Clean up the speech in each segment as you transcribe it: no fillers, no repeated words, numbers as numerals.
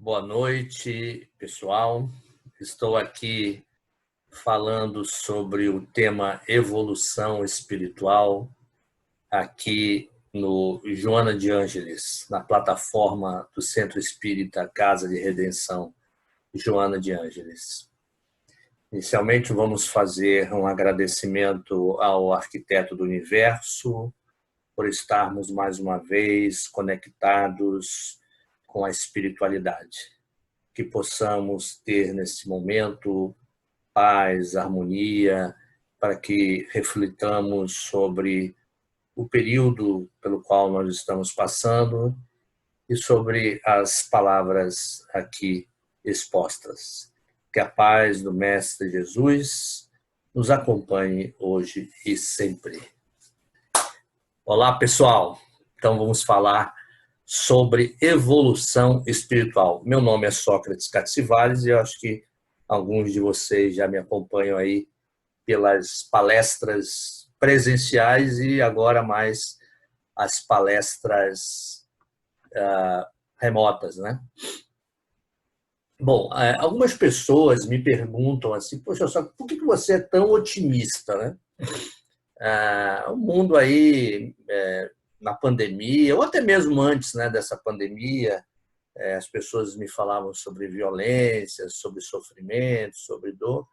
Boa noite, pessoal. Estou aqui falando sobre o tema evolução espiritual, aqui no Joana de Ângeles, na plataforma do Centro Espírita Casa de Redenção, Joana de Ângeles. Inicialmente, vamos fazer um agradecimento ao Arquiteto do Universo por estarmos mais uma vez conectados com a espiritualidade. Que possamos ter nesse momento paz, harmonia, para que reflitamos sobre o período pelo qual nós estamos passando e sobre as palavras aqui expostas. Que a paz do Mestre Jesus nos acompanhe hoje e sempre. Olá, pessoal. Então vamos falar sobre evolução espiritual. Meu nome é Sócrates Catsivales e eu acho que alguns de vocês já me acompanham aí pelas palestras presenciais e agora mais as palestras remotas, né? Bom, algumas pessoas me perguntam assim, poxa, só por que você é tão otimista, né? O mundo aí, na pandemia, ou até mesmo antes, né, dessa pandemia, as pessoas me falavam sobre violência, sobre sofrimento, sobre dor,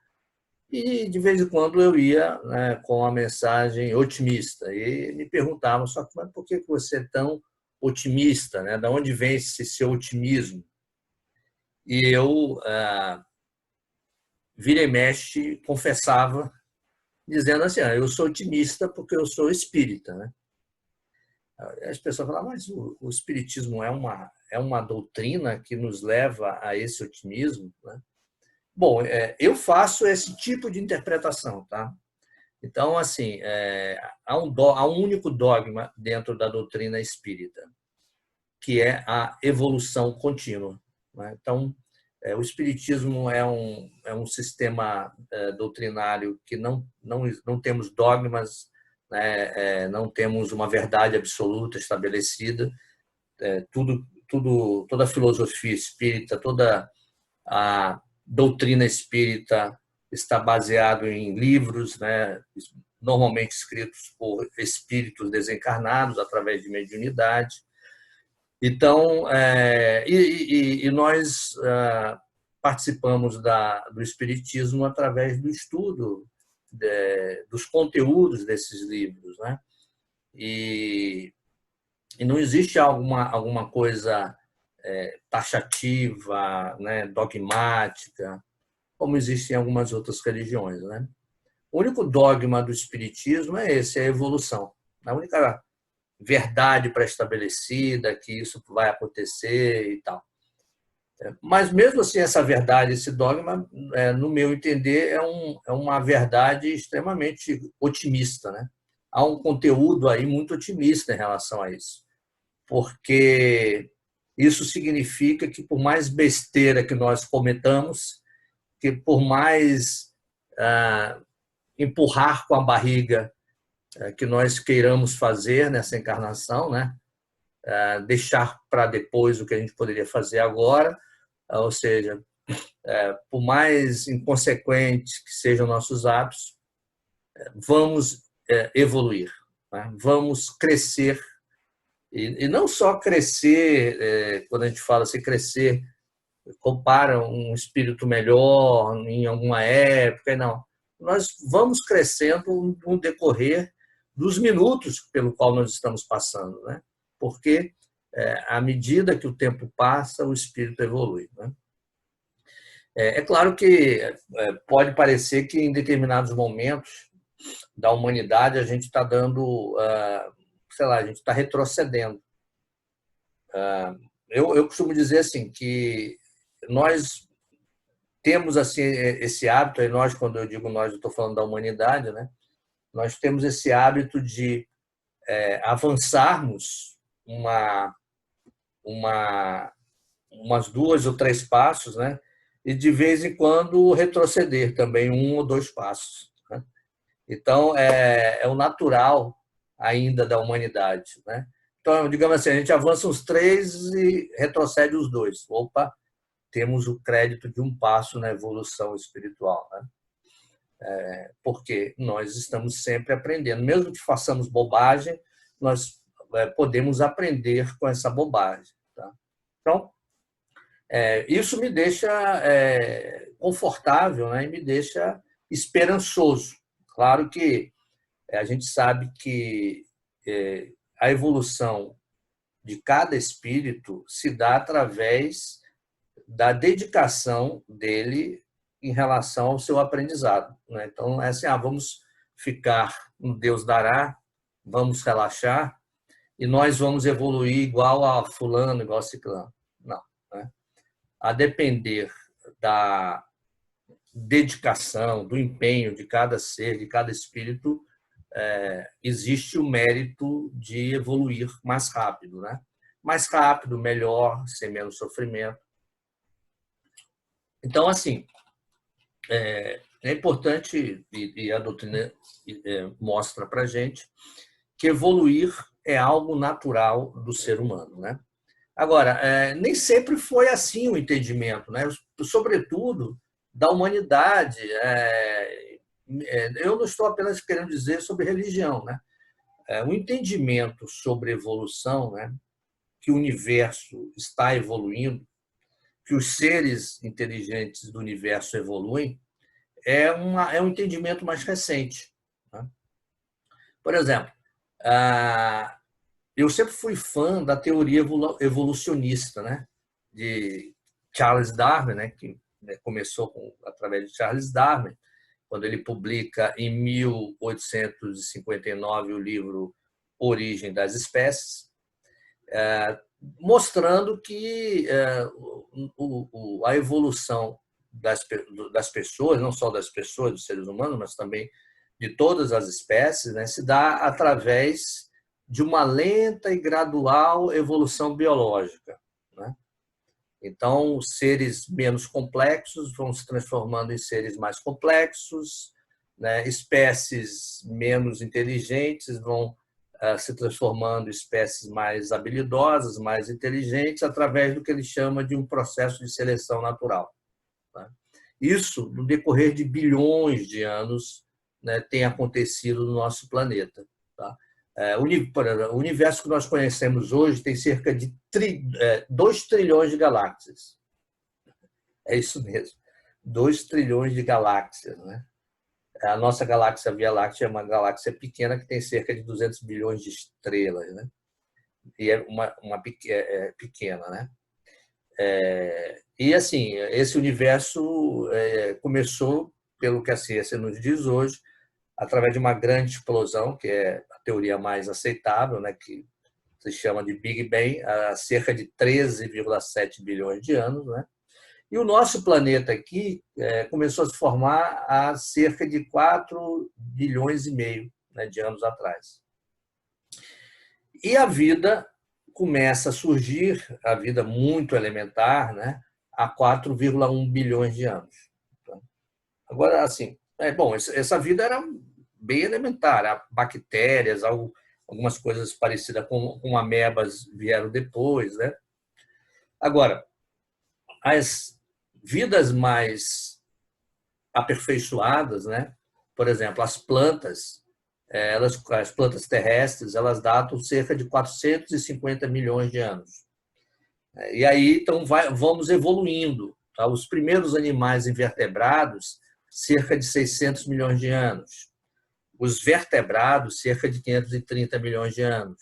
e de vez em quando eu ia, né, com a mensagem otimista, e me perguntavam, só que mas por que você é tão otimista, né? De onde vem esse seu otimismo? E eu, vira e mexe, confessava, dizendo assim, eu sou otimista porque eu sou espírita, né? As pessoas falam, mas o espiritismo é uma doutrina que nos leva a esse otimismo, né? Bom, eu faço esse tipo de interpretação, tá? Então, assim, há um único dogma dentro da doutrina espírita, que é a evolução contínua, né? Então, o espiritismo é um sistema doutrinário que não temos dogmas, né? Não temos uma verdade absoluta estabelecida. Toda a filosofia espírita, toda a doutrina espírita está baseado em livros, né? Normalmente escritos por espíritos desencarnados através de mediunidade. Então, nós participamos do espiritismo através do estudo dos conteúdos desses livros, né? E não existe alguma coisa taxativa, né, dogmática, como existe em algumas outras religiões, né? O único dogma do espiritismo é esse, é a evolução. A única verdade pré-estabelecida, que isso vai acontecer e tal. Mas mesmo assim, essa verdade, esse dogma, no meu entender, é uma verdade extremamente otimista, né? Há um conteúdo aí muito otimista em relação a isso, porque isso significa que por mais besteira que nós cometamos, que por mais empurrar com a barriga que nós queiramos fazer nessa encarnação, né? Deixar para depois o que a gente poderia fazer agora, ou seja, por mais inconsequentes que sejam nossos atos, vamos evoluir, né? Vamos crescer, e não só crescer, quando a gente fala assim, crescer, compara um espírito melhor em alguma época, não. Nós vamos crescendo no decorrer dos minutos pelo qual nós estamos passando, né? Porque à medida que o tempo passa, o espírito evolui, né? É claro que pode parecer que em determinados momentos da humanidade a gente está dando, sei lá, a gente está retrocedendo. Eu costumo dizer assim que nós temos assim esse hábito, e nós, quando eu digo nós, eu estou falando da humanidade, né? Nós temos esse hábito de avançarmos umas 2 ou 3 passos, né? E de vez em quando retroceder também 1 ou 2 passos, né? Então é o natural ainda da humanidade, né? Então, digamos assim, a gente avança uns 3 e retrocede os 2. Opa, temos o crédito de um passo na evolução espiritual, né? Porque nós estamos sempre aprendendo. Mesmo que façamos bobagem, nós podemos aprender com essa bobagem. Tá? Então, isso me deixa confortável, né? E me deixa esperançoso. Claro que a gente sabe que a evolução de cada espírito se dá através da dedicação dele em relação ao seu aprendizado, né? Então, é assim, vamos ficar no Deus dará, vamos relaxar e nós vamos evoluir igual a fulano, igual a ciclano. Não, né? A depender da dedicação, do empenho de cada ser, de cada espírito, existe o mérito de evoluir mais rápido, né? Mais rápido, melhor, sem menos sofrimento. Então, assim, é importante, e a doutrina mostra para a gente, que evoluir é algo natural do ser humano, né? Agora, nem sempre foi assim o entendimento, né? Sobretudo da humanidade. Eu não estou apenas querendo dizer sobre religião, né? O entendimento sobre evolução, né? Que o universo está evoluindo, que os seres inteligentes do universo evoluem, é um entendimento mais recente, né? Por exemplo, eu sempre fui fã da teoria evolucionista, né? De Charles Darwin, né? Que começou através de Charles Darwin, quando ele publica em 1859 o livro Origem das Espécies, mostrando que a evolução das pessoas, não só das pessoas, dos seres humanos, mas também de todas as espécies, né, se dá através de uma lenta e gradual evolução biológica, né? Então, seres menos complexos vão se transformando em seres mais complexos, né? Espécies menos inteligentes vão se transformando em espécies mais habilidosas, mais inteligentes, através do que ele chama de um processo de seleção natural. Isso, no decorrer de bilhões de anos, né, tem acontecido no nosso planeta. Tá? O universo que nós conhecemos hoje tem cerca de 2 trilhões de galáxias. É isso mesmo, 2 trilhões de galáxias, né? A nossa galáxia Via Láctea é uma galáxia pequena que tem cerca de 200 bilhões de estrelas, né? E é uma pequena, né? E assim, esse universo começou, pelo que a ciência nos diz hoje, através de uma grande explosão, que é a teoria mais aceitável, né? Que se chama de Big Bang, há cerca de 13,7 bilhões de anos, né? E o nosso planeta aqui começou a se formar há cerca de 4 bilhões e meio, né, de anos atrás. E a vida começa a surgir, a vida muito elementar, né, há 4,1 bilhões de anos. Agora, assim, essa vida era bem elementar, bactérias, algumas coisas parecidas com amebas vieram depois, né? Agora, as vidas mais aperfeiçoadas, né? Por exemplo, as plantas, as plantas terrestres, elas datam cerca de 450 milhões de anos. E aí, então, vamos evoluindo. Tá? Os primeiros animais invertebrados, cerca de 600 milhões de anos. Os vertebrados, cerca de 530 milhões de anos.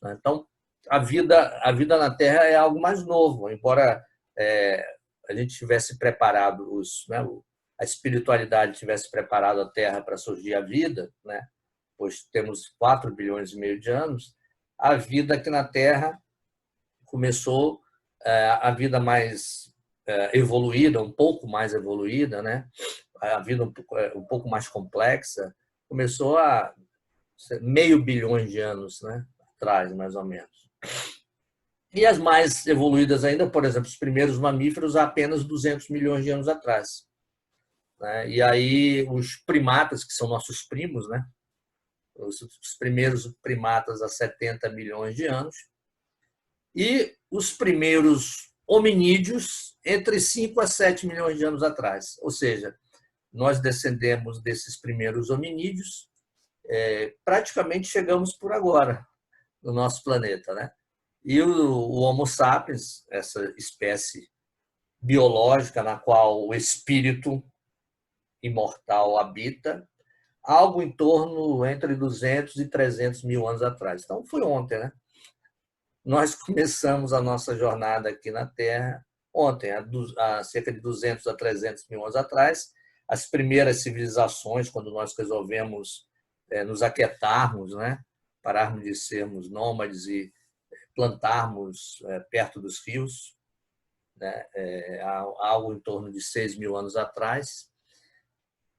Então, a vida na Terra é algo mais novo, embora a gente tivesse preparado, a espiritualidade tivesse preparado a Terra para surgir a vida, né? Pois temos 4 bilhões e meio de anos, a vida aqui na Terra começou, a vida mais evoluída, um pouco mais evoluída, né? A vida um pouco mais complexa, começou a meio bilhão de anos, né? Atrás, mais ou menos. E as mais evoluídas ainda, por exemplo, os primeiros mamíferos há apenas 200 milhões de anos atrás. E aí os primatas, que são nossos primos, né? Os primeiros primatas há 70 milhões de anos. E os primeiros hominídeos entre 5 a 7 milhões de anos atrás. Ou seja, nós descendemos desses primeiros hominídeos, praticamente chegamos por agora no nosso planeta, né? E o Homo sapiens, essa espécie biológica na qual o espírito imortal habita, algo em torno entre 200 e 300 mil anos atrás. Então, foi ontem, né? Nós começamos a nossa jornada aqui na Terra ontem, há cerca de 200 a 300 mil anos atrás. As primeiras civilizações, quando nós resolvemos nos aquietarmos, né? Pararmos de sermos nômades e plantarmos perto dos rios, né? Algo em torno de 6 mil anos atrás.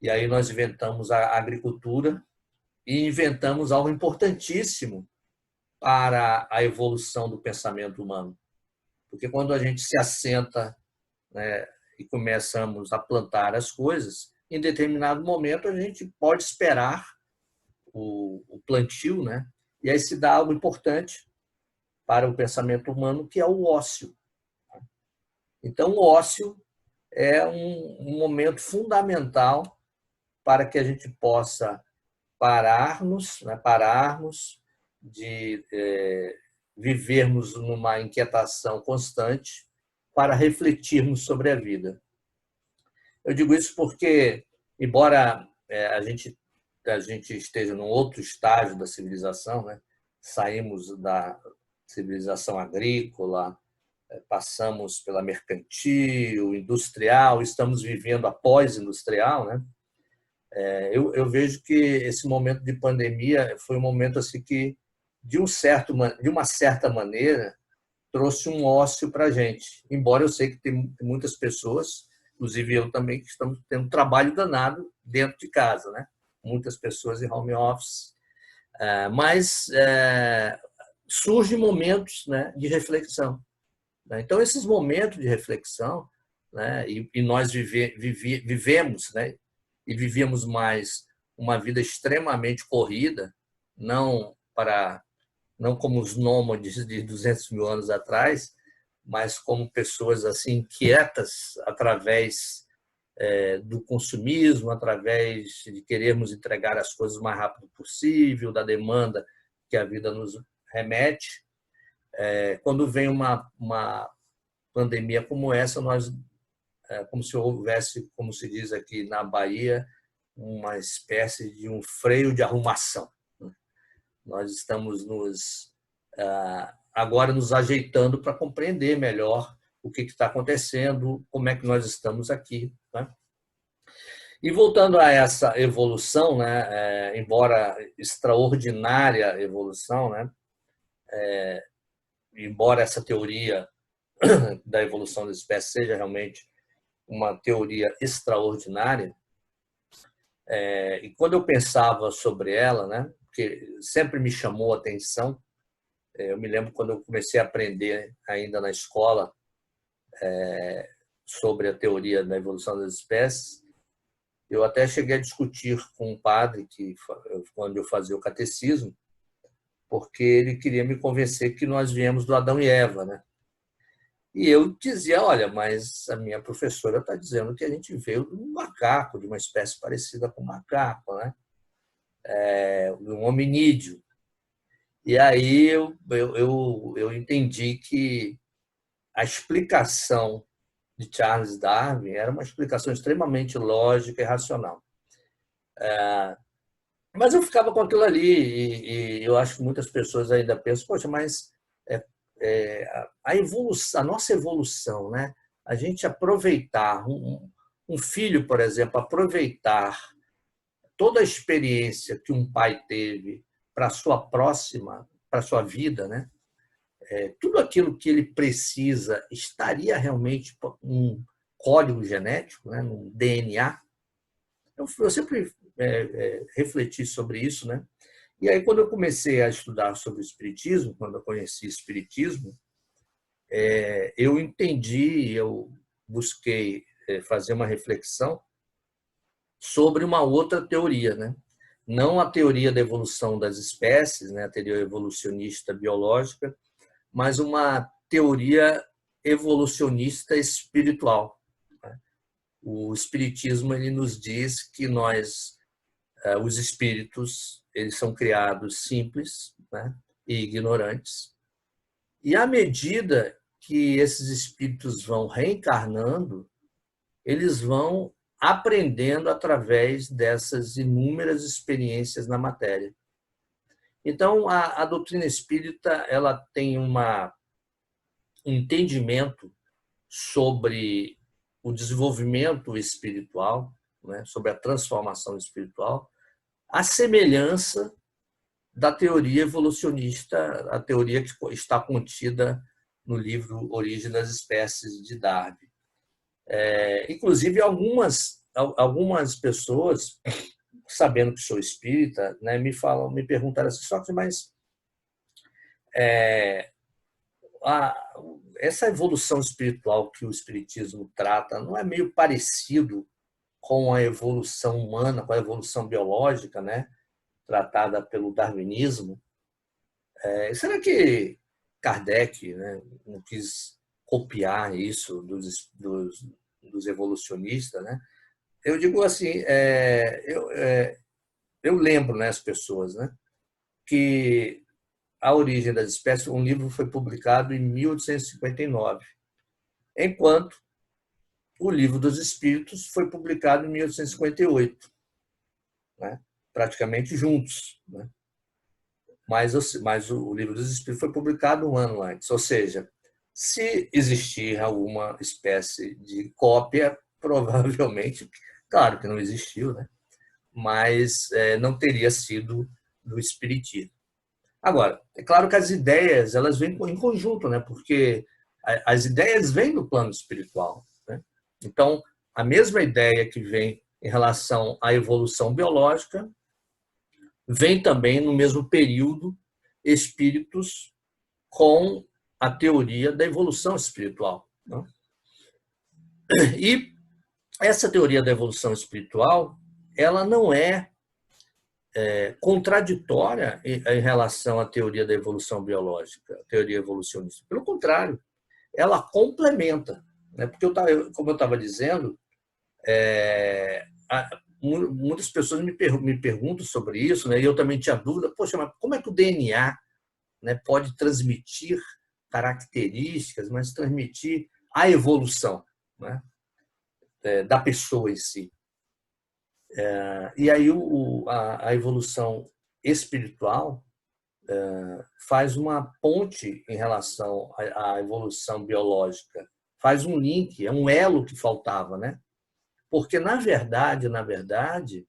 E aí nós inventamos a agricultura e inventamos algo importantíssimo para a evolução do pensamento humano. Porque quando a gente se assenta, né, e começamos a plantar as coisas, em determinado momento a gente pode esperar o plantio, né? E aí se dá algo importante para o pensamento humano, que é o ócio. Então, o ócio é um momento fundamental para que a gente possa pararmos de vivermos numa inquietação constante para refletirmos sobre a vida. Eu digo isso porque, embora a gente esteja num outro estágio da civilização, né? Saímos da civilização agrícola, passamos pela mercantil, industrial, estamos vivendo a pós-industrial, né? Eu vejo que esse momento de pandemia foi um momento assim que, de uma certa maneira, trouxe um ócio para a gente. Embora eu sei que tem muitas pessoas, inclusive eu também, que estamos tendo um trabalho danado dentro de casa, né? Muitas pessoas em home office. Mas surgem momentos, né, de reflexão. Então, esses momentos de reflexão, né, e nós vivemos, né, e vivíamos mais uma vida extremamente corrida, não como os nômades de 200 mil anos atrás, mas como pessoas assim quietas através do consumismo, através de querermos entregar as coisas o mais rápido possível, da demanda que a vida nos remete. Quando vem uma pandemia como essa, nós como se houvesse, como se diz aqui na Bahia, uma espécie de um freio de arrumação. Nós estamos agora nos ajeitando para compreender melhor o que está acontecendo, como é que nós estamos aqui, né? E voltando a essa evolução, né, embora extraordinária evolução, né, embora essa teoria da evolução das espécies seja realmente uma teoria extraordinária, e quando eu pensava sobre ela, né, porque sempre me chamou a atenção, eu me lembro quando eu comecei a aprender ainda na escola sobre a teoria da evolução das espécies, eu até cheguei a discutir com um padre quando eu fazia o catecismo, porque ele queria me convencer que nós viemos do Adão e Eva, né? E eu dizia, olha, mas a minha professora está dizendo que a gente veio de um macaco, de uma espécie parecida com macaco, né? De um hominídeo. E aí eu entendi que a explicação de Charles Darwin era uma explicação extremamente lógica e racional. Mas eu ficava com aquilo ali e eu acho que muitas pessoas ainda pensam, poxa, mas a nossa evolução, né? A gente aproveitar, um filho, por exemplo, aproveitar toda a experiência que um pai teve para a sua vida, né? Tudo aquilo que ele precisa estaria realmente um código genético, né? Um DNA. Eu sempre refleti sobre isso, né? E aí, quando eu comecei a estudar sobre o espiritismo, quando eu conheci o espiritismo, eu entendi, eu busquei fazer uma reflexão sobre uma outra teoria, né? Não a teoria da evolução das espécies, né? A teoria evolucionista biológica, mas uma teoria evolucionista espiritual. O espiritismo ele nos diz que nós, os espíritos, eles são criados simples, né, e ignorantes. E à medida que esses espíritos vão reencarnando, eles vão aprendendo através dessas inúmeras experiências na matéria. Então, a doutrina espírita ela tem um entendimento sobre o desenvolvimento espiritual, né, sobre a transformação espiritual, à semelhança da teoria evolucionista, a teoria que está contida no livro Origem das Espécies, de Darwin. Inclusive, algumas pessoas, sabendo que sou espírita, né, me perguntaram assim, só que, mas essa evolução espiritual que o espiritismo trata não é meio parecido com a evolução humana, com a evolução biológica, né, tratada pelo darwinismo? Será que Kardec, né, não quis copiar isso dos evolucionistas, né? Eu digo assim, eu lembro, né, as pessoas, né, que A Origem das Espécies, um livro foi publicado em 1859, enquanto o Livro dos Espíritos foi publicado em 1858, né, praticamente juntos, né? Mas o Livro dos Espíritos foi publicado um ano antes, ou seja, se existir alguma espécie de cópia, provavelmente, claro que não existiu, né? Mas não teria sido do espiritismo. Agora, é claro que as ideias elas vêm em conjunto, né? Porque as ideias vêm do plano espiritual, né? Então, a mesma ideia que vem em relação à evolução biológica vem também no mesmo período espíritos com a teoria da evolução espiritual, né? E essa teoria da evolução espiritual ela não é contraditória em relação à teoria da evolução biológica, a teoria evolucionista. Pelo contrário, ela complementa, né? Porque, como eu estava dizendo, muitas pessoas me perguntam sobre isso, né? E eu também tinha dúvida, poxa, mas como é que o DNA, né, pode transmitir características, mas transmitir a evolução, né, da pessoa em si? E aí a evolução espiritual faz uma ponte em relação à evolução biológica, faz um link, é um elo que faltava, né? Porque na verdade,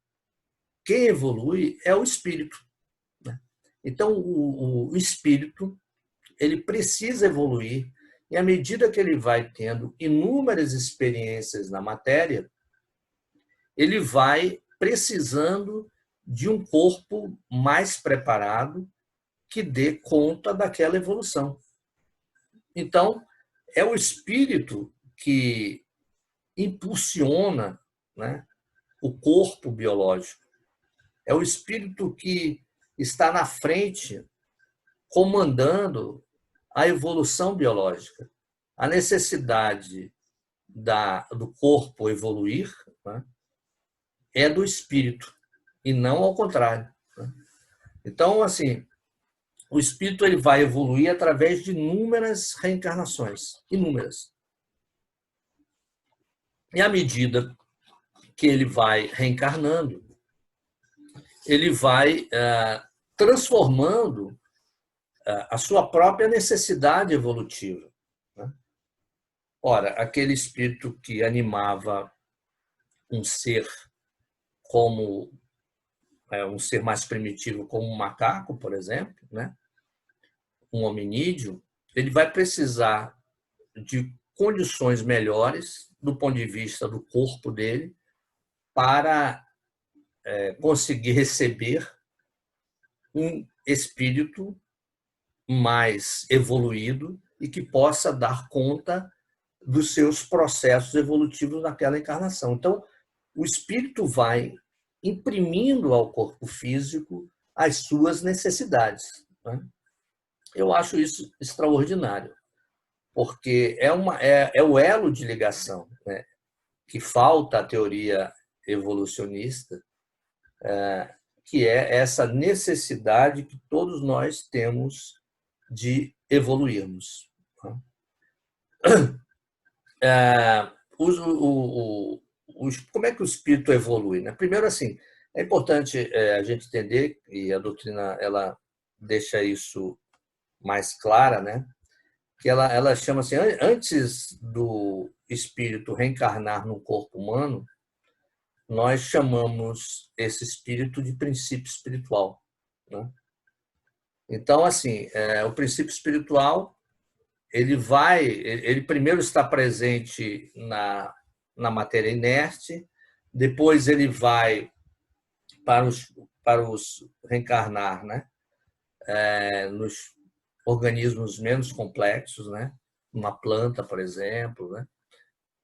quem evolui é o espírito, né? Então o espírito ele precisa evoluir e à medida que ele vai tendo inúmeras experiências na matéria, ele vai precisando de um corpo mais preparado que dê conta daquela evolução. Então, é o espírito que impulsiona, né, o corpo biológico. É o espírito que está na frente, comandando a evolução biológica. A necessidade do corpo evoluir, né, é do espírito, e não ao contrário, né? Então, assim, o espírito ele vai evoluir através de inúmeras reencarnações, inúmeras. E à medida que ele vai reencarnando, ele vai transformando a sua própria necessidade evolutiva, né? Ora, aquele espírito que animava um ser como um ser mais primitivo, como um macaco, por exemplo, né, um hominídeo, ele vai precisar de condições melhores do ponto de vista do corpo dele para conseguir receber um espírito mais evoluído e que possa dar conta dos seus processos evolutivos naquela encarnação. Então, o espírito vai imprimindo ao corpo físico as suas necessidades, né? Eu acho isso extraordinário, porque é o elo de ligação, né, que falta a teoria evolucionista, que é essa necessidade que todos nós temos de evoluirmos. Como é que o espírito evolui, né? Primeiro, assim, é importante a gente entender, e a doutrina ela deixa isso mais clara, né? Que ela chama assim, antes do espírito reencarnar no corpo humano, nós chamamos esse espírito de princípio espiritual, né? Então, assim, o princípio espiritual ele primeiro está presente na matéria inerte, depois ele vai para os reencarnar, né? Nos organismos menos complexos, né? Uma planta, por exemplo, né?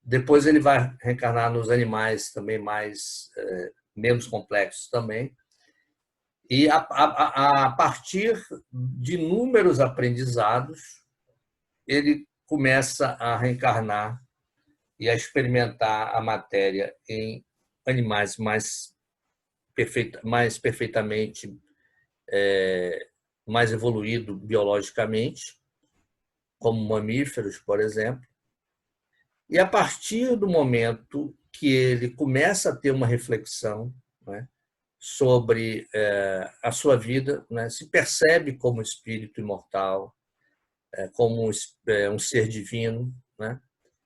Depois ele vai reencarnar nos animais também menos complexos também. E a partir de inúmeros aprendizados, ele começa a reencarnar e a experimentar a matéria em animais mais perfeitamente, mais evoluído biologicamente, como mamíferos, por exemplo. E a partir do momento que ele começa a ter uma reflexão, né, sobre a sua vida, né, se percebe como espírito imortal, como um ser divino, né?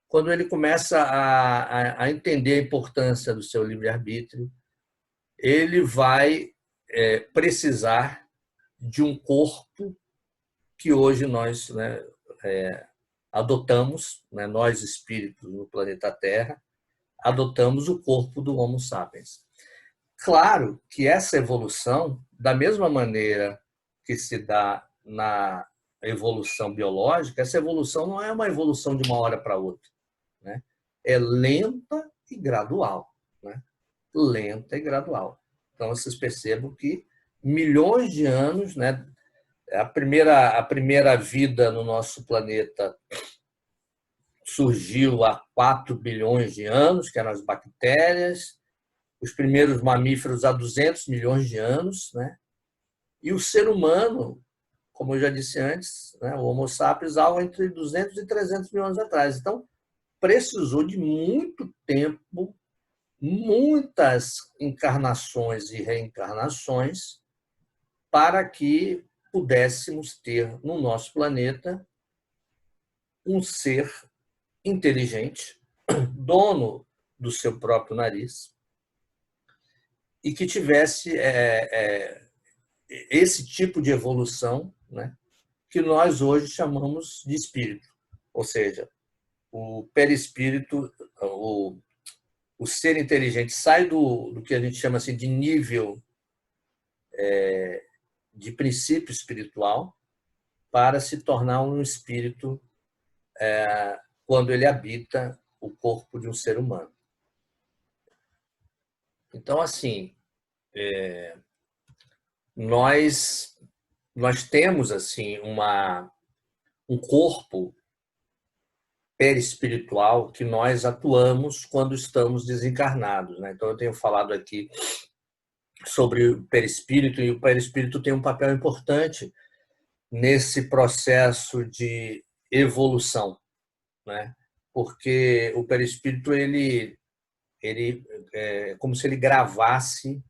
Quando ele começa a entender a importância do seu livre-arbítrio, ele vai precisar de um corpo que hoje nós, né, adotamos, né, nós espíritos no planeta Terra, adotamos o corpo do Homo sapiens. Claro que essa evolução, da mesma maneira que se dá na evolução biológica, essa evolução não é uma evolução de uma hora para outra, né? É lenta e gradual, né? Lenta e gradual. Então, vocês percebam que milhões de anos, né? A primeira vida no nosso planeta surgiu há 4 bilhões de anos, que eram as bactérias, os primeiros mamíferos há 200 milhões de anos, né? E o ser humano, como eu já disse antes, né, o Homo sapiens, algo entre 200 e 300 milhões atrás. Então, precisou de muito tempo, muitas encarnações e reencarnações para que pudéssemos ter no nosso planeta um ser inteligente, dono do seu próprio nariz, e que tivesse esse tipo de evolução, né, que nós hoje chamamos de espírito. Ou seja, o perispírito, o ser inteligente sai do que a gente chama assim, de nível de princípio espiritual para se tornar um espírito quando ele habita o corpo de um ser humano. Então, assim, nós temos assim um corpo perispiritual que nós atuamos quando estamos desencarnados, né? Então, eu tenho falado aqui sobre o perispírito, e o perispírito tem um papel importante nesse processo de evolução, né? Porque o perispírito ele é como se ele gravasse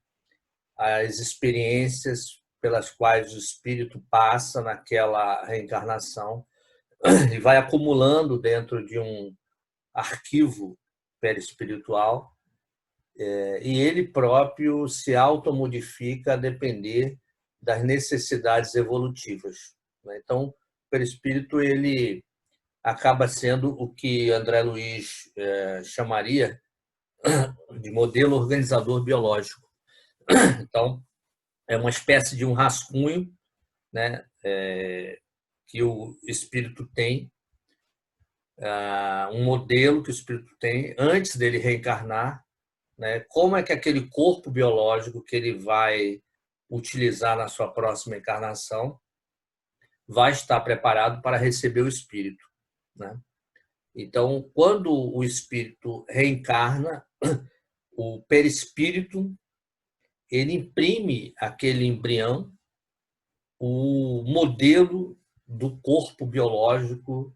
as experiências pelas quais o espírito passa naquela reencarnação e vai acumulando dentro de um arquivo perispiritual, e ele próprio se automodifica a depender das necessidades evolutivas, né? Então, o perispírito ele acaba sendo o que André Luiz chamaria de modelo organizador biológico. Então, é uma espécie de um rascunho, né, que o espírito tem, um modelo que o espírito tem antes dele reencarnar, né, como é que aquele corpo biológico que ele vai utilizar na sua próxima encarnação vai estar preparado para receber o espírito. né? Então, quando o espírito reencarna, o perispírito ele imprime aquele embrião o modelo do corpo biológico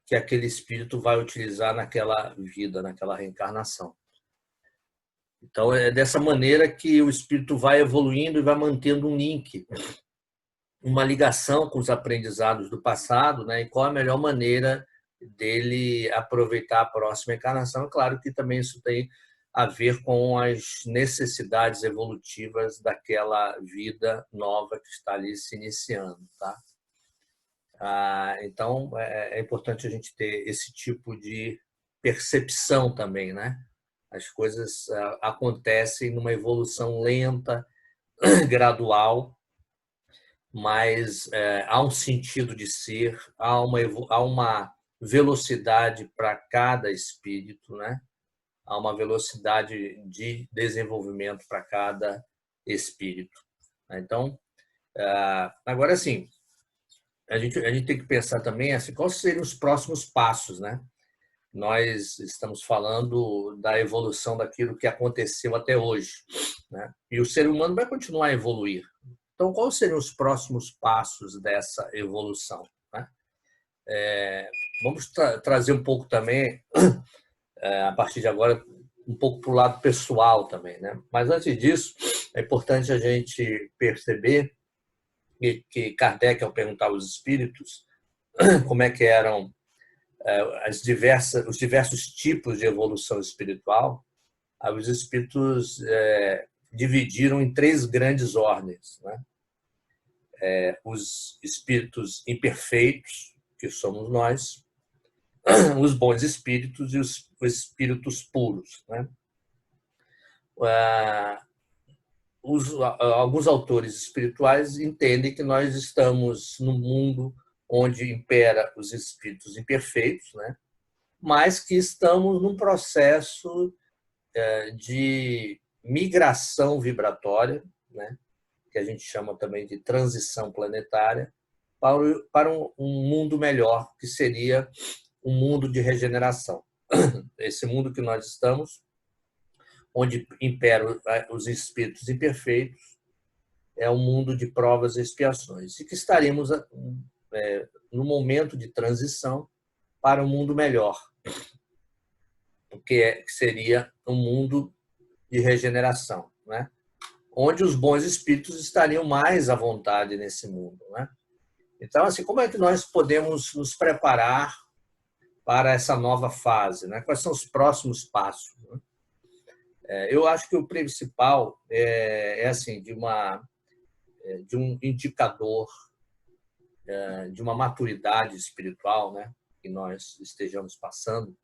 que aquele espírito vai utilizar naquela vida, naquela reencarnação. Então, é dessa maneira que o espírito vai evoluindo e vai mantendo um link, uma ligação com os aprendizados do passado, né? E qual a melhor maneira dele aproveitar a próxima encarnação. É claro que também isso tem a ver com as necessidades evolutivas daquela vida nova que está ali se iniciando, tá? Então, é importante a gente ter esse tipo de percepção também, né? As coisas acontecem numa evolução lenta, gradual, mas há um sentido de ser, há uma velocidade para cada espírito, né? Há uma velocidade de desenvolvimento para cada espírito. Então, agora sim, a gente tem que pensar também assim, quais seriam os próximos passos, né? Nós estamos falando da evolução daquilo que aconteceu até hoje, né? E o ser humano vai continuar a evoluir. Então, quais seriam os próximos passos dessa evolução, né? Vamos trazer um pouco também, a partir de agora, um pouco para o lado pessoal também, né? Mas antes disso, é importante a gente perceber que Kardec, ao perguntar aos espíritos como é que eram os diversos tipos de evolução espiritual, os espíritos dividiram em 3 grandes ordens, né? Os espíritos imperfeitos, que somos nós, os bons espíritos e os espíritos puros, né? Alguns autores espirituais entendem que nós estamos num mundo onde impera os espíritos imperfeitos, né? Mas que estamos num processo de migração vibratória, né? Que a gente chama também de transição planetária, para um mundo melhor, que seria um mundo de regeneração. Esse mundo que nós estamos, onde imperam os espíritos imperfeitos, é um mundo de provas e expiações, e que estaremos no momento de transição para um mundo melhor, que seria um mundo de regeneração, né? Onde os bons espíritos estariam mais à vontade nesse mundo, né? Então, assim, como é que nós podemos nos preparar para essa nova fase, né? Quais são os próximos passos, né? Eu acho que o principal assim, de um indicador de uma maturidade espiritual, né, que nós estejamos passando,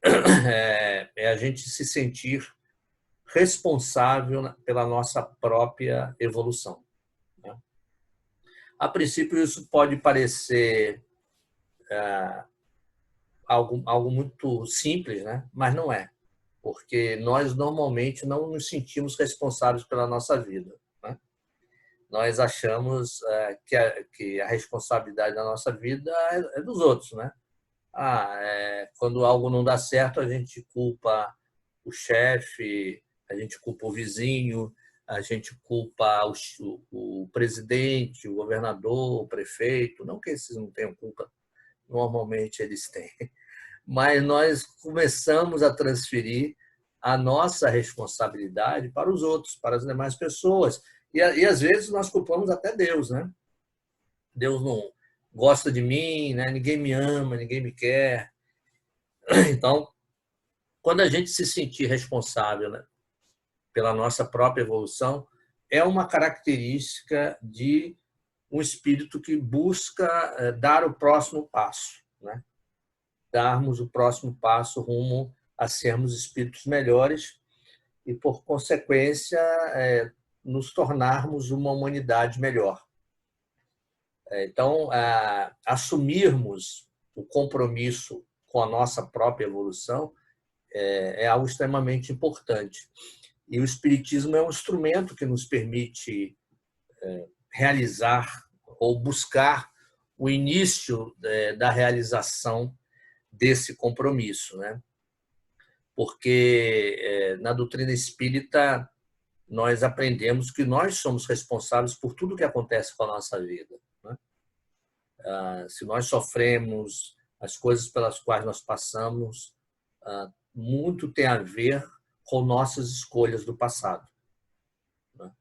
é a gente se sentir responsável pela nossa própria evolução, né? A princípio, isso pode parecer algo muito simples, né? Mas não é, porque nós normalmente não nos sentimos responsáveis pela nossa vida, né? Nós achamos que a responsabilidade da nossa vida é dos outros, né? Quando algo não dá certo, a gente culpa o chefe, a gente culpa o vizinho, a gente culpa o presidente, o governador, o prefeito. Não que esses não tenham culpa, normalmente eles têm. Mas nós começamos a transferir a nossa responsabilidade para os outros, para as demais pessoas. E às vezes nós culpamos até Deus, né? Deus não gosta de mim, né? Ninguém me ama, ninguém me quer. Então, quando a gente se sentir responsável, né, pela nossa própria evolução, é uma característica de um espírito que busca dar o próximo passo, né? Darmos o próximo passo rumo a sermos espíritos melhores e, por consequência, nos tornarmos uma humanidade melhor. Então, assumirmos o compromisso com a nossa própria evolução é algo extremamente importante. E o Espiritismo é um instrumento que nos permite realizar ou buscar o início da realização desse compromisso, né? Porque na doutrina espírita nós aprendemos que nós somos responsáveis por tudo que acontece com a nossa vida, né? Se nós sofremos, as coisas pelas quais nós passamos, muito tem a ver com nossas escolhas do passado, né?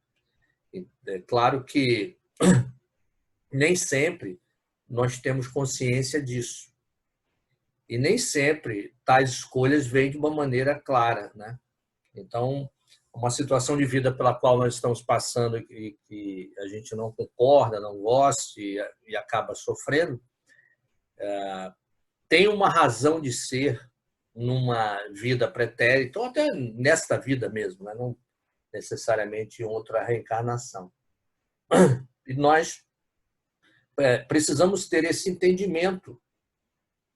É claro que nem sempre nós temos consciência disso. E nem sempre tais escolhas vêm de uma maneira clara, né? Então, uma situação de vida pela qual nós estamos passando e que a gente não concorda, não gosta e acaba sofrendo, tem uma razão de ser numa vida pretérita, ou até nesta vida mesmo, né? Não necessariamente em outra reencarnação. E nós precisamos ter esse entendimento,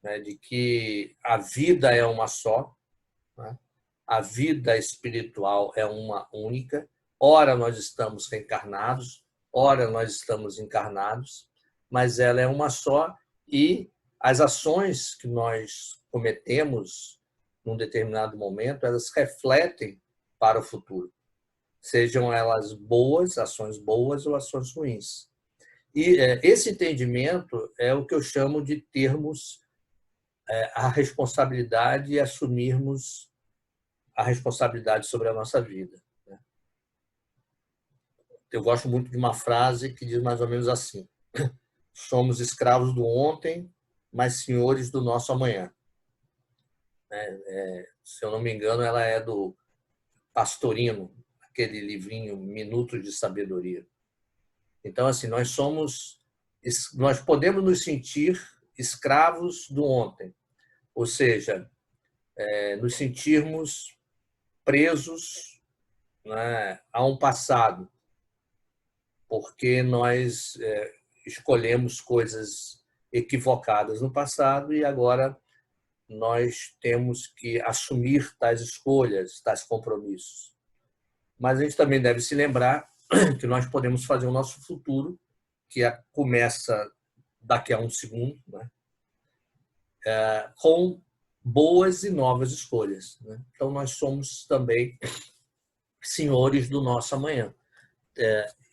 né, de que a vida é uma só, né? A vida espiritual é uma única. Ora nós estamos reencarnados, ora nós estamos encarnados, mas ela é uma só e as ações que nós cometemos num determinado momento, elas refletem para o futuro, sejam elas boas, ações boas ou ações ruins. E esse entendimento é o que eu chamo de termos a responsabilidade e assumirmos a responsabilidade sobre a nossa vida. Eu gosto muito de uma frase que diz mais ou menos assim: somos escravos do ontem, mas senhores do nosso amanhã. Se eu não me engano, ela é do Pastorino, aquele livrinho Minutos de Sabedoria. Então, assim, nós podemos nos sentir escravos do ontem, ou seja, nos sentirmos presos, né, a um passado, porque nós escolhemos coisas equivocadas no passado e agora nós temos que assumir tais escolhas, tais compromissos. Mas a gente também deve se lembrar que nós podemos fazer o nosso futuro, que começa daqui a um segundo, né, com boas e novas escolhas, né? Então, nós somos também senhores do nosso amanhã.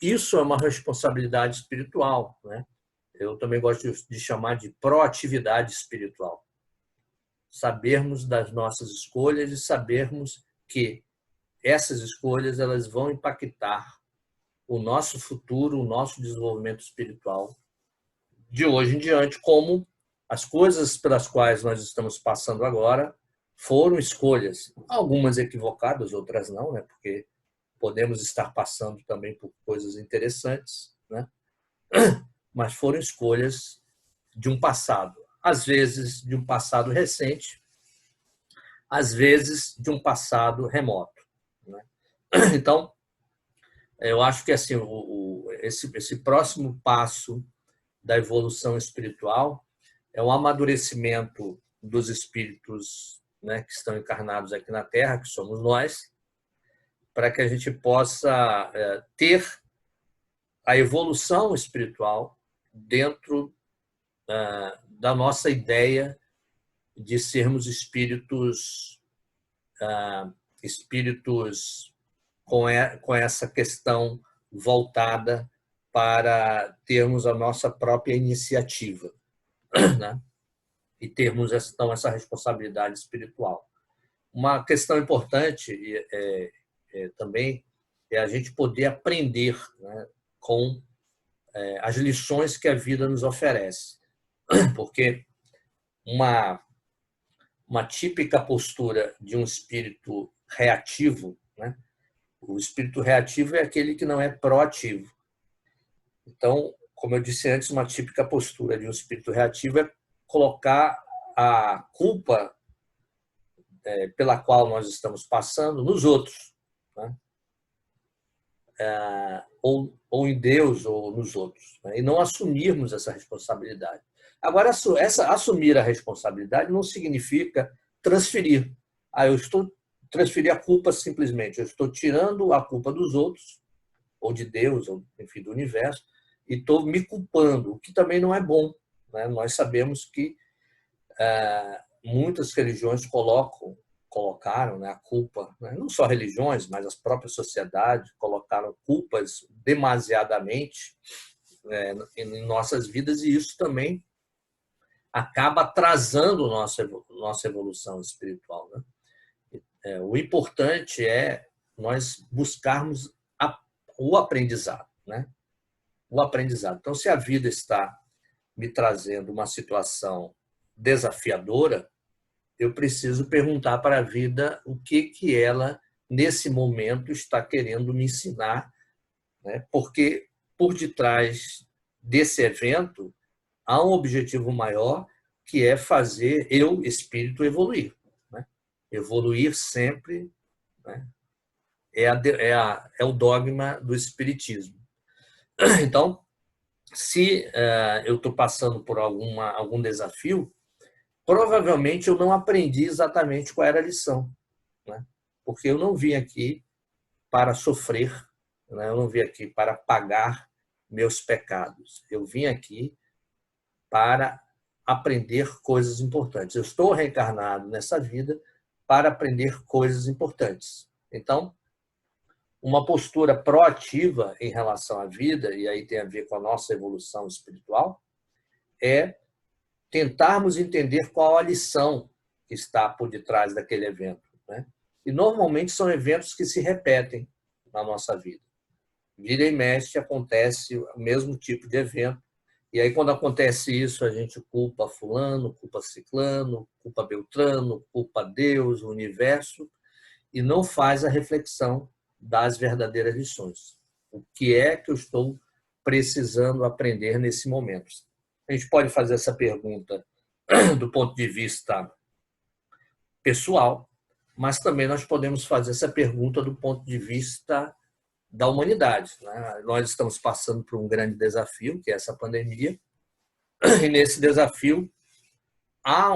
Isso é uma responsabilidade espiritual, né? Eu também gosto de chamar de proatividade espiritual. Sabermos das nossas escolhas e sabermos que essas escolhas elas vão impactar o nosso futuro, o nosso desenvolvimento espiritual de hoje em diante, como as coisas pelas quais nós estamos passando agora foram escolhas, algumas equivocadas, outras não, né? Porque podemos estar passando também por coisas interessantes, né? Mas foram escolhas de um passado, às vezes de um passado recente, às vezes de um passado remoto, né? Então, eu acho que assim esse próximo passo da evolução espiritual é um amadurecimento dos espíritos, né, que estão encarnados aqui na Terra, que somos nós, para que a gente possa ter a evolução espiritual dentro da nossa ideia de sermos espíritos com essa questão voltada para termos a nossa própria iniciativa, né? E termos então essa responsabilidade espiritual. Uma questão importante também é a gente poder aprender, né, com as lições que a vida nos oferece, porque uma típica postura de um espírito reativo, né? O espírito reativo é aquele que não é proativo. Então, como eu disse antes, uma típica postura de um espírito reativo é colocar a culpa pela qual nós estamos passando nos outros, né? Ou em Deus ou nos outros, né? E não assumirmos essa responsabilidade. Agora, assumir a responsabilidade não significa transferir. Eu estou transferir a culpa simplesmente. Eu estou tirando a culpa dos outros, ou de Deus, ou enfim, do universo, e estou me culpando, o que também não é bom, né? Nós sabemos que muitas religiões colocaram, né, a culpa, né, não só religiões, mas as próprias sociedades colocaram culpas demasiadamente em nossas vidas, e isso também acaba atrasando nossa evolução espiritual, né? O importante é nós buscarmos o aprendizado, né? O aprendizado. Então, se a vida está me trazendo uma situação desafiadora, eu preciso perguntar para a vida o que ela, nesse momento, está querendo me ensinar, né? Porque por detrás desse evento há um objetivo maior, que é fazer eu, espírito, evoluir, né? Evoluir sempre, né? É o dogma do espiritismo. Então, se eu estou passando por algum desafio, provavelmente eu não aprendi exatamente qual era a lição, né? Porque eu não vim aqui para sofrer, né? Eu não vim aqui para pagar meus pecados. Eu vim aqui para aprender coisas importantes. Eu estou reencarnado nessa vida para aprender coisas importantes. Então, uma postura proativa em relação à vida, e aí tem a ver com a nossa evolução espiritual, é tentarmos entender qual a lição que está por detrás daquele evento, né? E normalmente são eventos que se repetem na nossa vida. Vira e mexe acontece o mesmo tipo de evento, e aí quando acontece isso a gente culpa fulano, culpa ciclano, culpa beltrano, culpa Deus, o universo, e não faz a reflexão das verdadeiras lições. O que é que eu estou precisando aprender nesse momento? A gente pode fazer essa pergunta do ponto de vista pessoal, mas também nós podemos fazer essa pergunta do ponto de vista da humanidade, né? Nós estamos passando por um grande desafio, que é essa pandemia, e nesse desafio há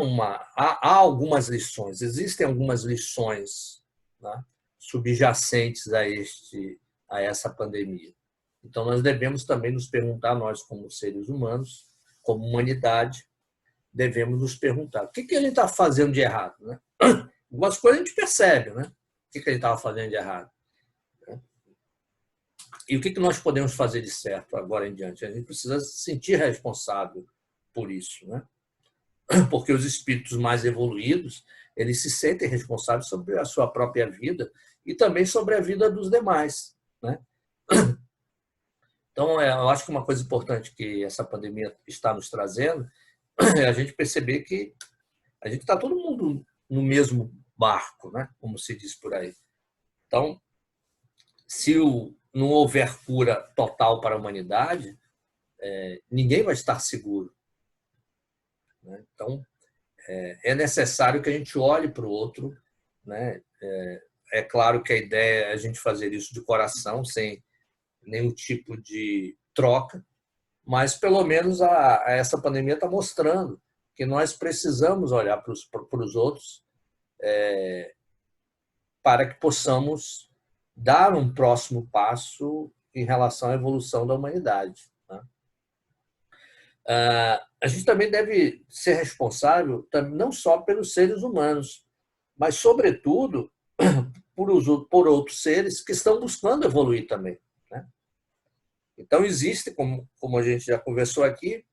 algumas lições, existem algumas lições, né, subjacentes a essa pandemia. Então, nós devemos também nos perguntar, nós como seres humanos, como humanidade, devemos nos perguntar o que a gente está fazendo de errado, né? Algumas coisas a gente percebe, né? O que a gente estava fazendo de errado. E o que nós podemos fazer de certo agora em diante? A gente precisa se sentir responsável por isso, né? Porque os espíritos mais evoluídos, eles se sentem responsáveis sobre a sua própria vida e também sobre a vida dos demais, né? Então, eu acho que uma coisa importante que essa pandemia está nos trazendo é a gente perceber que a gente está todo mundo no mesmo barco, né? Como se diz por aí. Então, se não houver cura total para a humanidade, ninguém vai estar seguro, né? Então, é necessário que a gente olhe para o outro, né? É claro que a ideia é a gente fazer isso de coração, sem nenhum tipo de troca, mas pelo menos essa pandemia está mostrando que nós precisamos olhar para os outros para que possamos dar um próximo passo em relação à evolução da humanidade, né? A gente também deve ser responsável não só pelos seres humanos, mas, sobretudo, por outros seres que estão buscando evoluir também, né? Então, existe, como a gente já conversou aqui,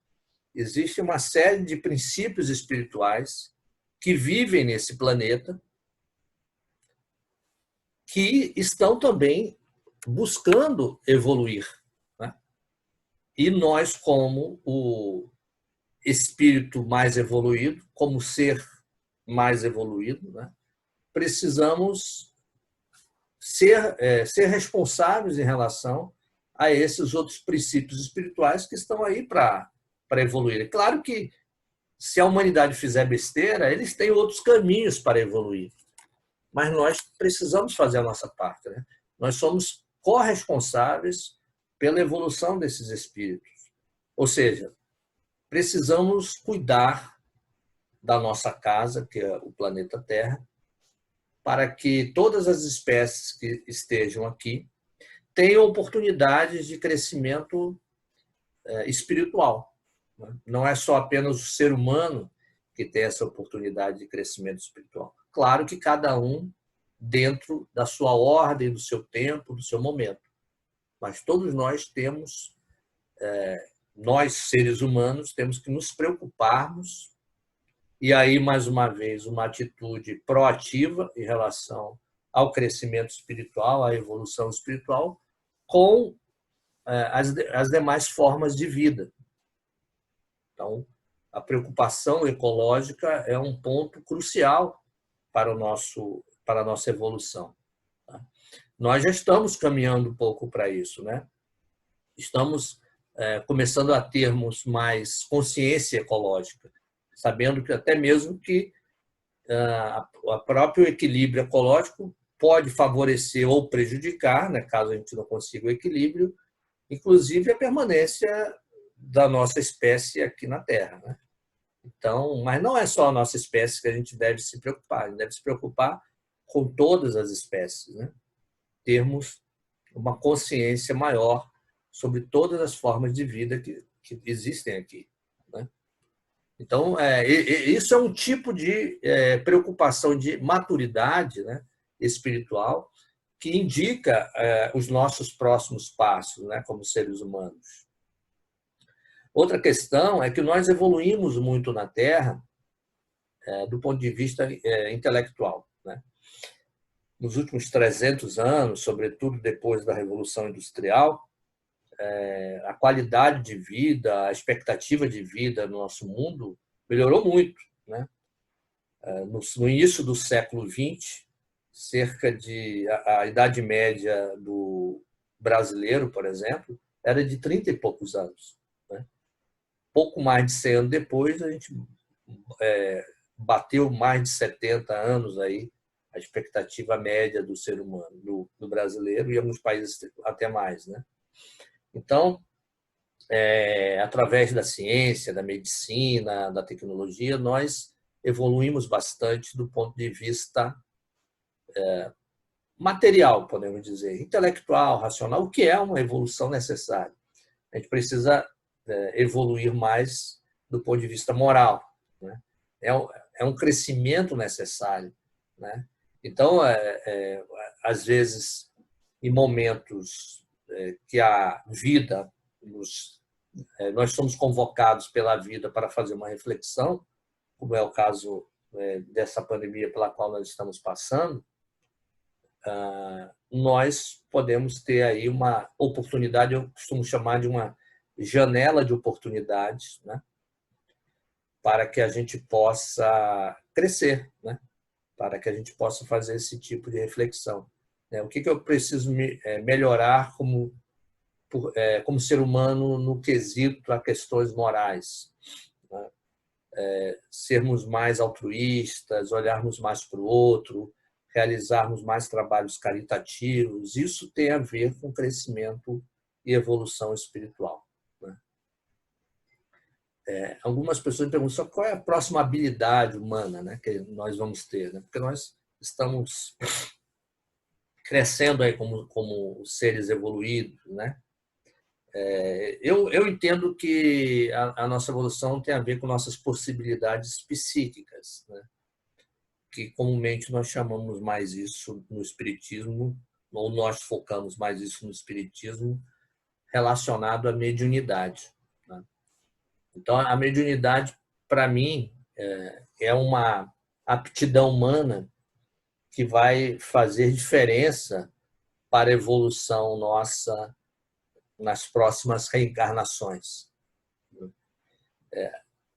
existe uma série de princípios espirituais que vivem nesse planeta, que estão também buscando evoluir, né? E nós, como o espírito mais evoluído, como ser mais evoluído, né, precisamos ser responsáveis em relação a esses outros princípios espirituais que estão aí para evoluir. É claro que, se a humanidade fizer besteira, eles têm outros caminhos para evoluir, mas nós precisamos fazer a nossa parte, né? Nós somos corresponsáveis pela evolução desses espíritos. Ou seja, precisamos cuidar da nossa casa, que é o planeta Terra, para que todas as espécies que estejam aqui tenham oportunidades de crescimento espiritual. Não é só apenas o ser humano que tem essa oportunidade de crescimento espiritual. Claro que cada um dentro da sua ordem, do seu tempo, do seu momento. Mas todos nós temos, nós seres humanos, temos que nos preocuparmos, e aí, mais uma vez, uma atitude proativa em relação ao crescimento espiritual, à evolução espiritual, com as demais formas de vida. Então, a preocupação ecológica é um ponto crucial para a nossa evolução. Tá? Nós já estamos caminhando um pouco para isso, né? Estamos começando a termos mais consciência ecológica, sabendo que até mesmo que o próprio equilíbrio ecológico pode favorecer ou prejudicar, né, caso a gente não consiga o equilíbrio, inclusive a permanência da nossa espécie aqui na Terra, né? Então, mas não é só a nossa espécie que a gente deve se preocupar, a gente deve se preocupar com todas as espécies, né? Termos uma consciência maior sobre todas as formas de vida que existem aqui, né? Então, isso é um tipo de preocupação de maturidade, né, espiritual, que indica os nossos próximos passos, né, como seres humanos. Outra questão é que nós evoluímos muito na Terra do ponto de vista intelectual, né? Nos últimos 300 anos, sobretudo depois da Revolução Industrial, a qualidade de vida, a expectativa de vida no nosso mundo melhorou muito, né? No início do século XX, a idade média do brasileiro, por exemplo, era de 30 e poucos anos, né? Pouco mais de 100 anos depois, a gente bateu mais de 70 anos aí, a expectativa média do ser humano, do brasileiro, e em alguns países até mais, né? Então, através da ciência, da medicina, da tecnologia, nós evoluímos bastante do ponto de vista material, podemos dizer, intelectual, racional, o que é uma evolução necessária. A gente precisa evoluir mais do ponto de vista moral, né? É um crescimento necessário, né? Então, às vezes, em momentos que a vida nós somos convocados pela vida para fazer uma reflexão, como é o caso dessa pandemia pela qual nós estamos passando, nós podemos ter aí uma oportunidade, eu costumo chamar de uma janela de oportunidades, né, para que a gente possa crescer, né, para que a gente possa fazer esse tipo de reflexão. O que eu preciso melhorar como ser humano no quesito a questões morais, né? Sermos mais altruístas, olharmos mais para o outro, realizarmos mais trabalhos caritativos, isso tem a ver com crescimento e evolução espiritual, né? Algumas pessoas me perguntam qual é a próxima habilidade humana, né, que nós vamos ter, né? Porque nós estamos crescendo aí como seres evoluídos, né? Eu entendo que a nossa evolução tem a ver com nossas possibilidades psíquicas, né? Que comumente nós chamamos mais isso no espiritismo, ou nós focamos mais isso no espiritismo, relacionado à mediunidade, né? Então, a mediunidade, para mim, é uma aptidão humana que vai fazer diferença para a evolução nossa nas próximas reencarnações.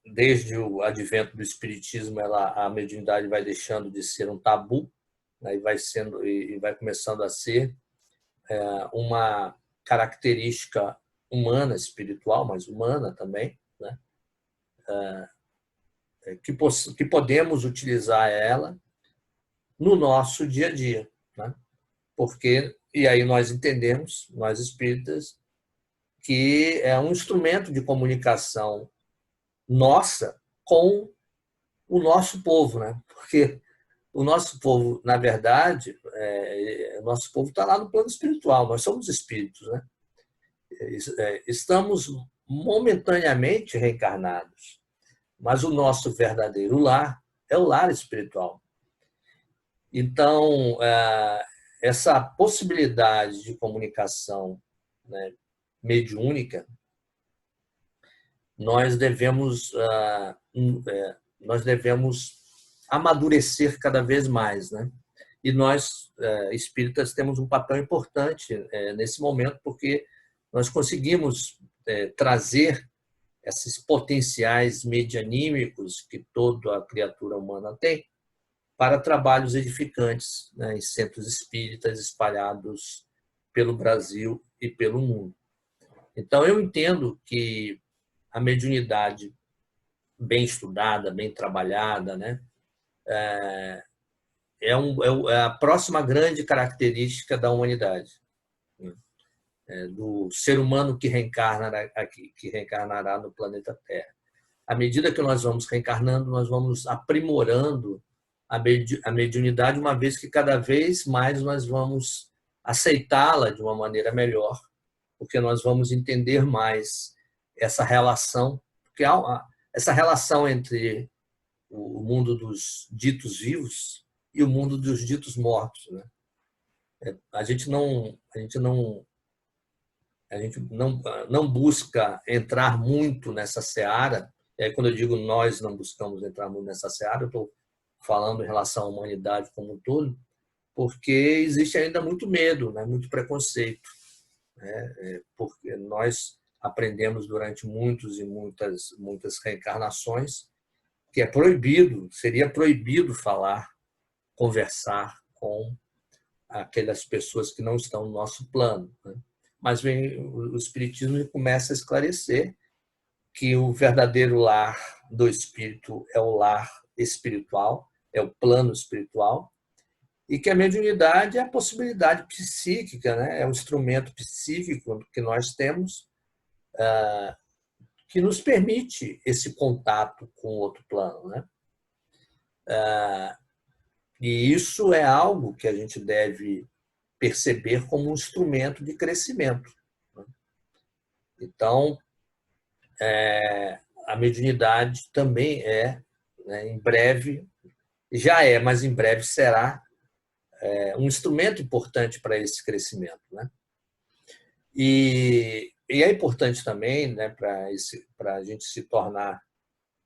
Desde o advento do espiritismo, a mediunidade vai deixando de ser um tabu, né, e vai começando a ser uma característica humana, espiritual, mas humana também, né, que podemos utilizar ela no nosso dia a dia, né? E aí nós entendemos, nós espíritas, que é um instrumento de comunicação nossa com o nosso povo, né? Porque o nosso povo, na verdade, o nosso povo está lá no plano espiritual, nós somos espíritos, né? Estamos momentaneamente reencarnados, mas o nosso verdadeiro lar é o lar espiritual. Então, essa possibilidade de comunicação, né, mediúnica, nós devemos amadurecer cada vez mais, né? E nós, espíritas, temos um papel importante nesse momento, porque nós conseguimos trazer esses potenciais medianímicos que toda a criatura humana tem para trabalhos edificantes, né, em centros espíritas espalhados pelo Brasil e pelo mundo. Então, eu entendo que a mediunidade bem estudada, bem trabalhada, né, é a próxima grande característica da humanidade, né, do ser humano que reencarnará no planeta Terra. À medida que nós vamos reencarnando, nós vamos aprimorando a mediunidade, uma vez que cada vez mais nós vamos aceitá-la de uma maneira melhor, porque nós vamos entender mais essa relação, porque essa relação entre o mundo dos ditos vivos e o mundo dos ditos mortos, né? A gente não busca entrar muito nessa seara. E aí, quando eu digo nós não buscamos entrar muito nessa seara, eu estou falando em relação à humanidade como um todo, porque existe ainda muito medo, né? Muito preconceito, né? Porque nós aprendemos durante muitas reencarnações que é proibido, seria proibido falar, conversar com aquelas pessoas que não estão no nosso plano, né? Mas vem o Espiritismo e começa a esclarecer que o verdadeiro lar do espírito é o lar espiritual, é o plano espiritual, e que a mediunidade é a possibilidade psíquica, né? É um instrumento psíquico que nós temos, que nos permite esse contato com outro plano, né? E isso é algo que a gente deve perceber como um instrumento de crescimento, né? Então, a mediunidade também né, em breve, já mas em breve será um instrumento importante para esse crescimento, né? E é importante também, né, para a gente se tornar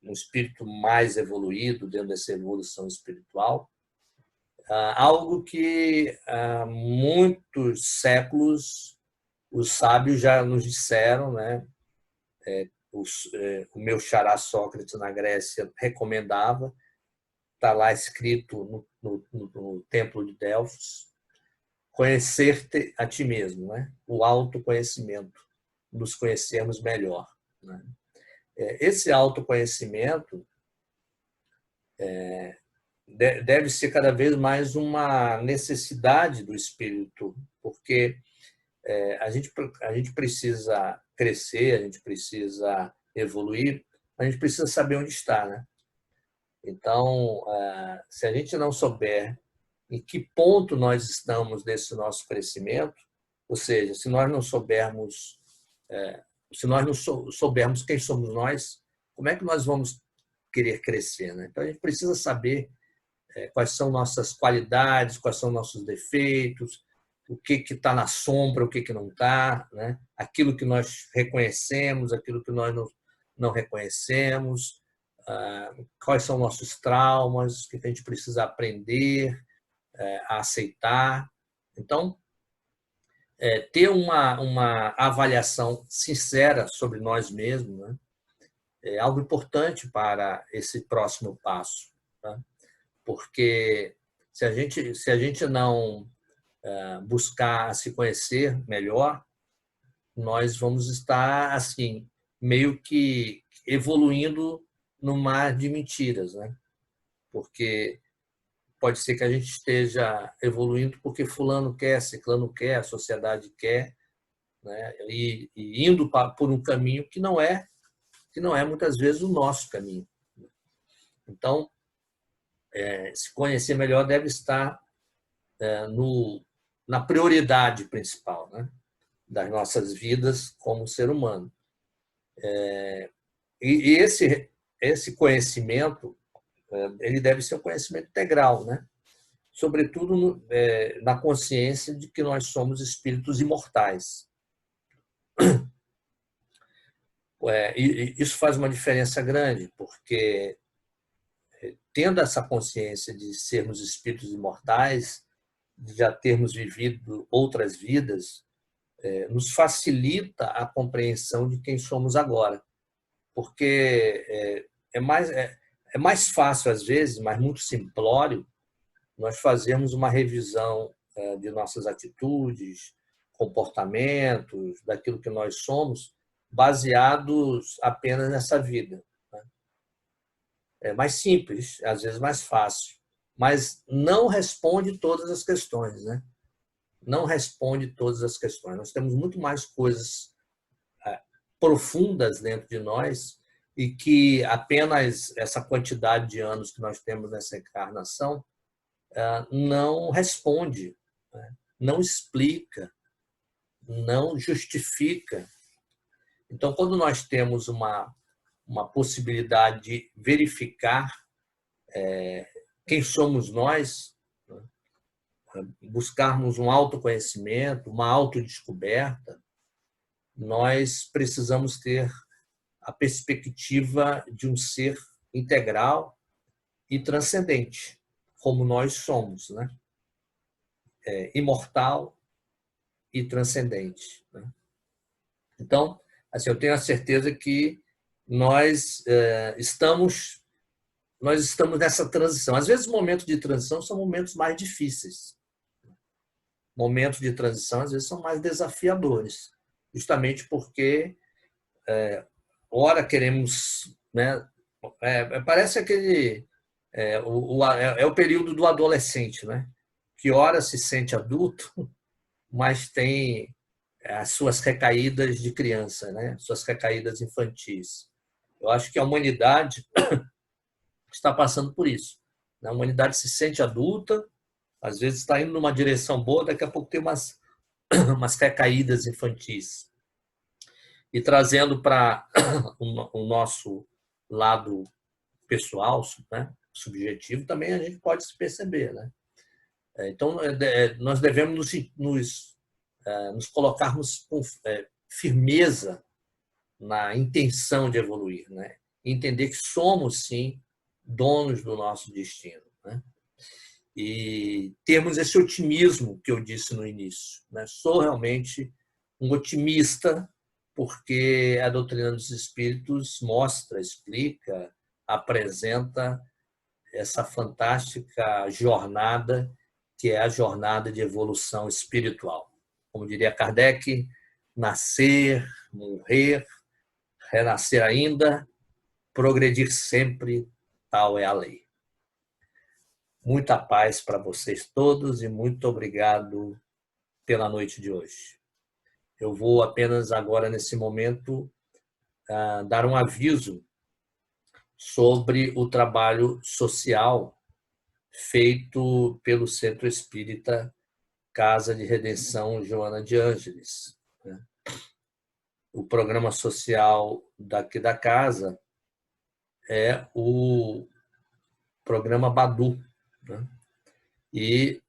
um espírito mais evoluído dentro dessa evolução espiritual, algo que há muitos séculos os sábios já nos disseram, né? O meu xará Sócrates na Grécia recomendava, está lá escrito no Templo de Delfos: conhecer-te a ti mesmo, né? O autoconhecimento, nos conhecermos melhor, né? Esse autoconhecimento deve ser cada vez mais uma necessidade do espírito, porque a gente precisa crescer, a gente precisa evoluir, a gente precisa saber onde está, né? Então, se a gente não souber em que ponto nós estamos desse nosso crescimento, ou seja, se nós não soubermos quem somos nós, como é que nós vamos querer crescer, né? Então, a gente precisa saber quais são nossas qualidades, quais são nossos defeitos, o que está na sombra, o que não está, né? Aquilo que nós reconhecemos, aquilo que nós não reconhecemos, quais são nossos traumas, o que a gente precisa aprender a aceitar. Então, ter uma avaliação sincera sobre nós mesmos, né, é algo importante para esse próximo passo, tá? Porque se a gente não buscar se conhecer melhor, nós vamos estar assim meio que evoluindo no mar de mentiras, né? Porque pode ser que a gente esteja evoluindo porque fulano quer, ciclano quer, a sociedade quer, né? E indo por um caminho que não é muitas vezes o nosso caminho. Então, se conhecer melhor deve estar na prioridade principal, né, das nossas vidas como ser humano. E esse conhecimento, ele deve ser um conhecimento integral, né? Sobretudo na consciência de que nós somos espíritos imortais. E isso faz uma diferença grande, porque tendo essa consciência de sermos espíritos imortais, de já termos vivido outras vidas, nos facilita a compreensão de quem somos agora. Porque é mais fácil, às vezes, mas muito simplório, nós fazermos uma revisão de nossas atitudes, comportamentos, daquilo que nós somos, baseados apenas nessa vida. É mais simples, às vezes mais fácil, mas não responde todas as questões, né? Não responde todas as questões. Nós temos muito mais coisas profundas dentro de nós e que apenas essa quantidade de anos que nós temos nessa encarnação não responde, não explica, não justifica. Então, quando nós temos uma possibilidade de verificar quem somos nós, buscarmos um autoconhecimento, uma autodescoberta, nós precisamos ter a perspectiva de um ser integral e transcendente, como nós somos, né? Imortal e transcendente, né? Então, assim, eu tenho a certeza que nós estamos nessa transição. Às vezes, momentos de transição são momentos mais difíceis. Momentos de transição, às vezes, são mais desafiadores, justamente porque, ora, queremos, né? Parece aquele... É o período do adolescente, né? Que ora se sente adulto, mas tem as suas recaídas de criança, né? Suas recaídas infantis. Eu acho que a humanidade está passando por isso. A humanidade se sente adulta, às vezes está indo numa direção boa, daqui a pouco tem umas recaídas infantis. E trazendo para o nosso lado pessoal, né, subjetivo, também a gente pode se perceber, né? Então, nós devemos nos colocarmos com firmeza na intenção de evoluir, né? Entender que somos, sim, donos do nosso destino, né? E termos esse otimismo que eu disse no início, né? Sou realmente um otimista, porque a doutrina dos espíritos mostra, explica, apresenta essa fantástica jornada que é a jornada de evolução espiritual. Como diria Kardec, nascer, morrer, renascer ainda, progredir sempre, tal é a lei. Muita paz para vocês todos e muito obrigado pela noite de hoje. Eu vou apenas agora, nesse momento, dar um aviso sobre o trabalho social feito pelo Centro Espírita Casa de Redenção Joana de Ângeles. O programa social daqui da casa é o programa Badu, né? E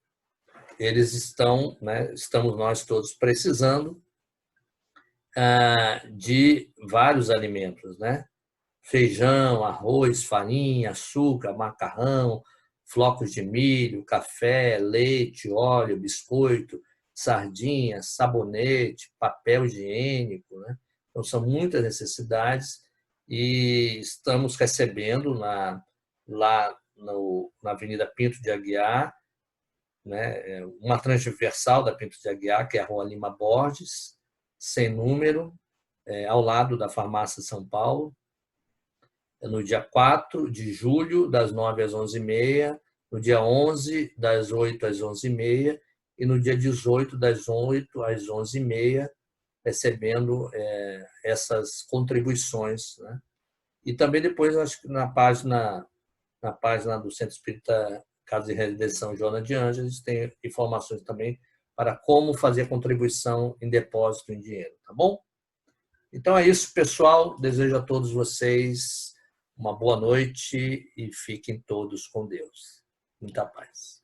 eles estão, né, estamos nós todos precisando de vários alimentos, né? Feijão, arroz, farinha, açúcar, macarrão, flocos de milho, café, leite, óleo, biscoito, sardinha, sabonete, papel higiênico, né? Então, são muitas necessidades e estamos recebendo lá na Avenida Pinto de Aguiar, né, uma transversal da Pinto de Aguiar, que é a Rua Lima Borges, sem número, ao lado da Farmácia São Paulo, no dia 4 de julho, das 9 às 11h30, no dia 11, das 8 às 11h30, e no dia 18, das 8 às 11h30, recebendo essas contribuições, né? E também depois, acho que na página do Centro Espírita Casa de Redenção Joana de Ângeles, tem informações também para como fazer a contribuição em depósito em dinheiro, tá bom? Então é isso, pessoal. Desejo a todos vocês uma boa noite e fiquem todos com Deus. Muita paz.